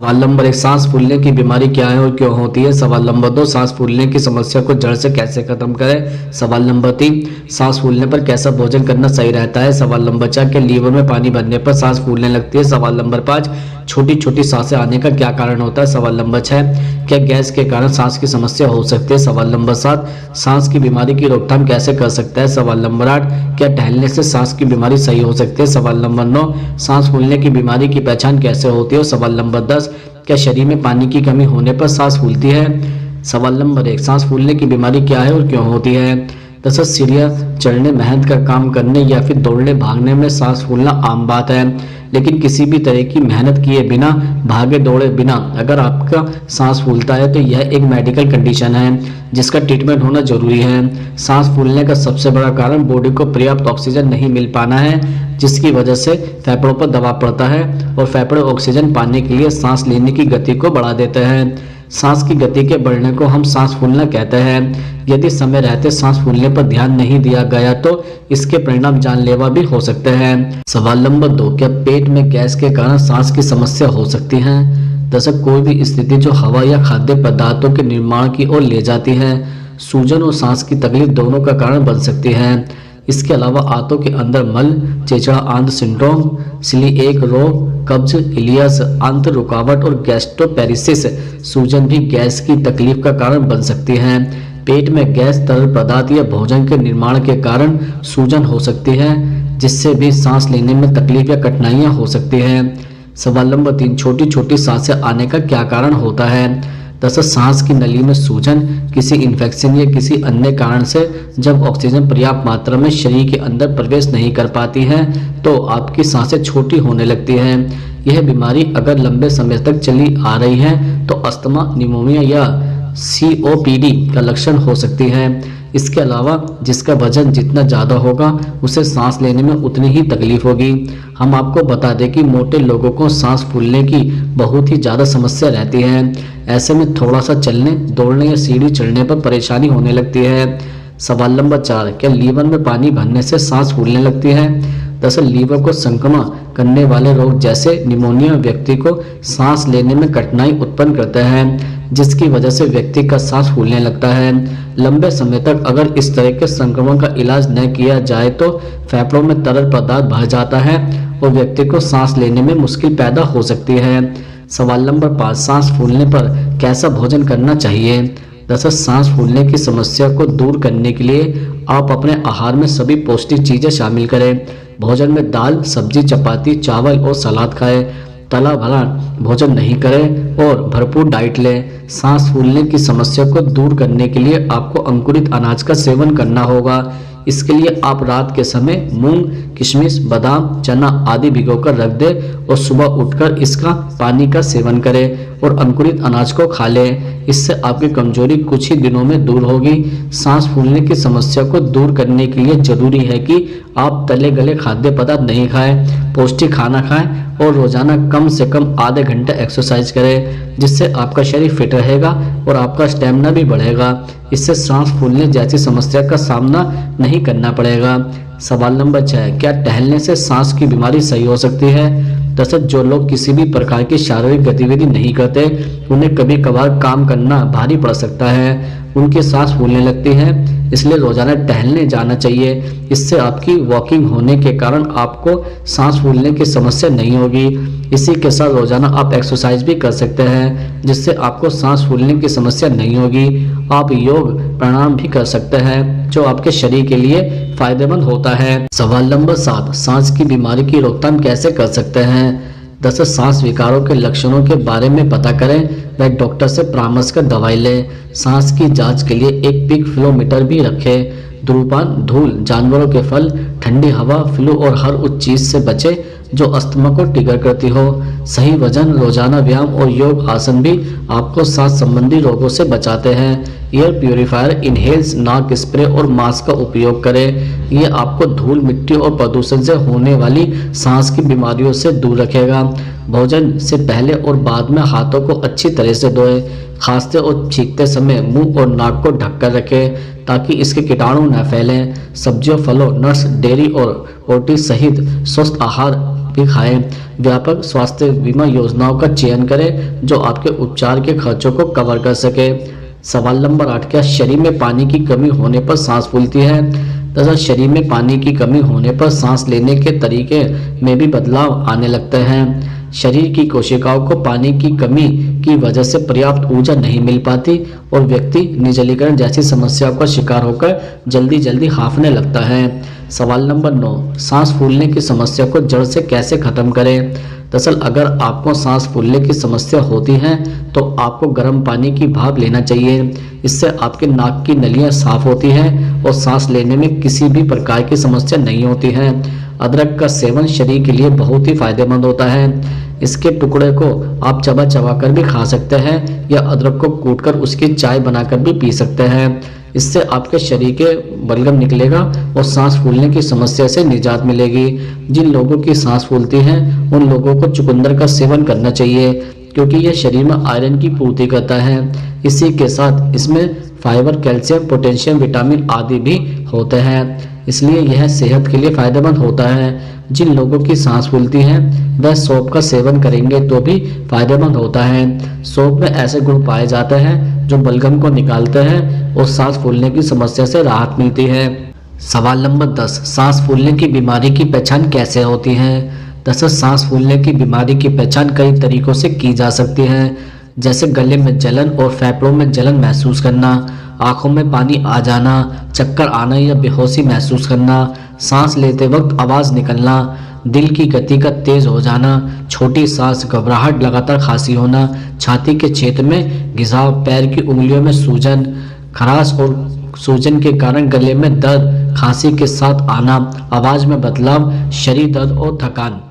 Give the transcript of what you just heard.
सवाल नंबर 1, सांस फूलने की बीमारी क्या है और क्यों होती है। सवाल नंबर 2, सांस फूलने की समस्या को जड़ से कैसे खत्म करें। सवाल नंबर 3, सांस फूलने पर कैसा भोजन करना सही रहता है। सवाल नंबर 4, क्या लीवर में पानी भरने पर सांस फूलने लगती है। सवाल नंबर 5, छोटी छोटी सांसें आने का क्या कारण होता है। सवाल नंबर 6, क्या गैस के कारण सांस की समस्या हो सकती है। सवाल नंबर 7, सांस की बीमारी की रोकथाम कैसे कर सकता है। सवाल नंबर 8, क्या टहलने से सांस की बीमारी सही हो सकती है। सवाल नंबर 9, सांस फूलने की बीमारी की पहचान कैसे होती है। सवाल नंबर 10, क्या शरीर में पानी की कमी होने पर सांस फूलती है। सवाल नंबर 1, सांस फूलने की बीमारी क्या है और क्यों होती है। दरअसल सीढ़ियाँ चढ़ने, मेहनत का काम करने या फिर दौड़ने भागने में सांस फूलना आम बात है, लेकिन किसी भी तरह की मेहनत किए बिना, भागे दौड़े बिना अगर आपका सांस फूलता है तो यह एक मेडिकल कंडीशन है जिसका ट्रीटमेंट होना जरूरी है। सांस फूलने का सबसे बड़ा कारण बॉडी को पर्याप्त ऑक्सीजन नहीं मिल पाना है, जिसकी वजह से फेफड़ों पर दबाव पड़ता है और फेफड़े ऑक्सीजन पाने के लिए सांस लेने की गति को बढ़ा देते हैं। सांस की गति के बढ़ने को हम सांस फूलना कहते हैं। यदि समय रहते सांस फूलने पर ध्यान नहीं दिया गया तो इसके परिणाम जानलेवा भी हो सकते हैं। सवाल नंबर 2, क्या पेट में गैस के कारण सांस की समस्या हो सकती है। दरअसल कोई भी स्थिति जो हवा या खाद्य पदार्थों के निर्माण की ओर ले जाती है, सूजन और सांस की तकलीफ दोनों का कारण बन सकती है। इसके अलावा आंतों के अंदर मल, चेचड़ा आंत सिंड्रोम, सिलीएक रोग, कब्ज, इलियस, आंत रुकावट और गैस्ट्रोपेरिसिस सूजन भी गैस की तकलीफ का कारण बन सकती है। पेट में गैस, तरल पदार्थ या भोजन के निर्माण के कारण सूजन हो सकती है, जिससे भी सांस लेने में तकलीफ या कठिनाइयां हो सकती हैं। सवाल नंबर 3, छोटी छोटी सांसें आने का क्या कारण होता है। दरअसल सांस की नली में सूजन किसी इन्फेक्शन या किसी अन्य कारण से जब ऑक्सीजन पर्याप्त मात्रा में शरीर के अंदर प्रवेश नहीं कर पाती है तो आपकी सांसें छोटी होने लगती हैं। यह बीमारी अगर लंबे समय तक चली आ रही है तो अस्थमा, निमोनिया या COPD का लक्षण हो सकती है। इसके अलावा जिसका वजन जितना ज़्यादा होगा उसे सांस लेने में उतनी ही तकलीफ होगी। हम आपको बता दें कि मोटे लोगों को सांस फूलने की बहुत ही ज़्यादा समस्या रहती है। ऐसे में थोड़ा सा चलने, दौड़ने या सीढ़ी चढ़ने पर परेशानी होने लगती है। सवाल नंबर 4, क्या लीवर में पानी भरने से सांस फूलने लगती है। दरअसल लीवर को संक्रमण करने वाले रोग जैसे निमोनिया व्यक्ति को सांस लेने में कठिनाई उत्पन्न करते हैं, जिसकी वजह से व्यक्ति का सांस फूलने लगता है। लंबे समय तक अगर इस तरह के संक्रमण का इलाज न किया जाए तो फेफड़ों में तरल पदार्थ भर जाता है और व्यक्ति को सांस लेने में मुश्किल पैदा हो सकती है। सवाल नंबर 5, सांस फूलने पर कैसा भोजन करना चाहिए। दरअसल सांस फूलने की समस्या को दूर करने के लिए आप अपने आहार में सभी पौष्टिक चीजें शामिल करें। भोजन में दाल, सब्जी, चपाती, चावल और सलाद खाएं। तला भरा भोजन नहीं करें और भरपूर डाइट लें। सांस फूलने की समस्या को दूर करने के लिए आपको अंकुरित अनाज का सेवन करना होगा। इसके लिए आप रात के समय मूंग, किशमिश, बादाम, चना आदि भिगोकर रख दें और सुबह उठकर इसका पानी का सेवन करें और अंकुरित अनाज को खा लें। इससे आपकी कमजोरी कुछ ही दिनों में दूर होगी। सांस फूलने की समस्या को दूर करने के लिए जरूरी है कि आप तले गले खाद्य पदार्थ नहीं खाएं, पौष्टिक खाना खाएं और रोजाना कम से कम आधे घंटे एक्सरसाइज करें, जिससे आपका शरीर फिट रहेगा और आपका स्टेमिना भी बढ़ेगा। इससे सांस फूलने जैसी समस्या का सामना नहीं करना पड़ेगा। सवाल नंबर 6, क्या टहलने से सांस की बीमारी सही हो सकती है। दरअसल जो लोग किसी भी प्रकार की शारीरिक गतिविधि नहीं करते उन्हें कभी कभार काम करना भारी पड़ सकता है, उनकी सांस फूलने लगती है, इसलिए रोजाना टहलने जाना चाहिए। इससे आपकी वॉकिंग होने के कारण आपको सांस फूलने की समस्या नहीं होगी। इसी के साथ रोजाना आप एक्सरसाइज भी कर सकते हैं, जिससे आपको सांस फूलने की समस्या नहीं होगी। आप योग प्राणायाम भी कर सकते हैं, जो आपके शरीर के लिए फायदेमंद होता है। सवाल नंबर 7, सांस की बीमारी की रोकथाम कैसे कर सकते हैं। दरअसल सांस विकारों के लक्षणों के बारे में पता करें व डॉक्टर से परामर्श कर दवाई लें। सांस की जांच के लिए एक पिक फ्लोमीटर भी रखें। धूम्रपान, धूल, जानवरों के फल, ठंडी हवा, फ्लू और हर उस चीज से बचें जो अस्थमा को ट्रिगर करती हो। सही वजन, रोजाना व्यायाम और योग आसन भी आपको सांस संबंधी रोगों से बचाते हैं। एयर प्यूरिफायर, इनहेल्स, नाक स्प्रे और मास्क का उपयोग करें। ये आपको धूल, मिट्टी और प्रदूषण से होने वाली सांस की बीमारियों से दूर रखेगा। भोजन से पहले और बाद में हाथों को अच्छी तरह से धोएं। खांसते और छींकते समय मुंह और नाक को ढककर रखें ताकि इसके कीटाणु न फैलें। सब्जियों, फलों, नट्स, डेयरी और रोटी सहित स्वस्थ आहार भी खाएं। व्यापक स्वास्थ्य बीमा योजनाओं का चयन करें जो आपके उपचार के खर्चों को कवर कर सके। सवाल नंबर 8, क्या शरीर में पानी की कमी होने पर सांस फूलती है? दरअसल शरीर में पानी की कमी होने पर सांस लेने के तरीके में भी बदलाव आने लगते हैं। शरीर की कोशिकाओं को पानी की कमी की वजह से पर्याप्त ऊर्जा नहीं मिल पाती और व्यक्ति निर्जलीकरण जैसी समस्याओं का शिकार होकर जल्दी जल्दी हांफने लगता है। सवाल नंबर 9, सांस फूलने की समस्या को जड़ से कैसे खत्म करें? दरअसल अगर आपको सांस फूलने की समस्या होती है तो आपको गर्म पानी की भाप लेना चाहिए। इससे आपके नाक की नलियां साफ होती हैं और सांस लेने में किसी भी प्रकार की समस्या नहीं होती है। अदरक का सेवन शरीर के लिए बहुत ही फायदेमंद होता है। इसके टुकड़े को आप चबा चबा कर भी खा सकते हैं या अदरक को कूटकर उसकी चाय बनाकर भी पी सकते हैं। इससे आपके शरीर के बलगम निकलेगा और सांस फूलने की समस्या से निजात मिलेगी। जिन लोगों की सांस फूलती है उन लोगों को चुकंदर का सेवन करना चाहिए क्योंकि यह शरीर में आयरन की पूर्ति करता है। इसी के साथ इसमें फाइबर, कैल्शियम, पोटेशियम, विटामिन आदि भी होते हैं, इसलिए यह सेहत के लिए फायदेमंद होता है। जिन लोगों की सांस फूलती है वह सौंफ का सेवन करेंगे तो भी फायदेमंद होता है। सौंफ में ऐसे गुण पाए जाते हैं जो बलगम को निकालते हैं और सांस फूलने की समस्या से राहत मिलती है। सवाल नंबर 10, सांस फूलने की बीमारी की पहचान कैसे होती है? दरअसल सांस फूलने की बीमारी की पहचान कई तरीकों से की जा सकती है, जैसे गले में जलन और फेफड़ों में जलन महसूस करना, आंखों में पानी आ जाना, चक्कर आना या बेहोशी महसूस करना, सांस लेते वक्त आवाज़ निकलना, दिल की गति का तेज हो जाना, छोटी सांस, घबराहट, लगातार खांसी होना, छाती के क्षेत्र में घिसाव, पैर की उंगलियों में सूजन, खराश और सूजन के कारण गले में दर्द, खांसी के साथ आना, आवाज़ में बदलाव, शरीर दर्द और थकान।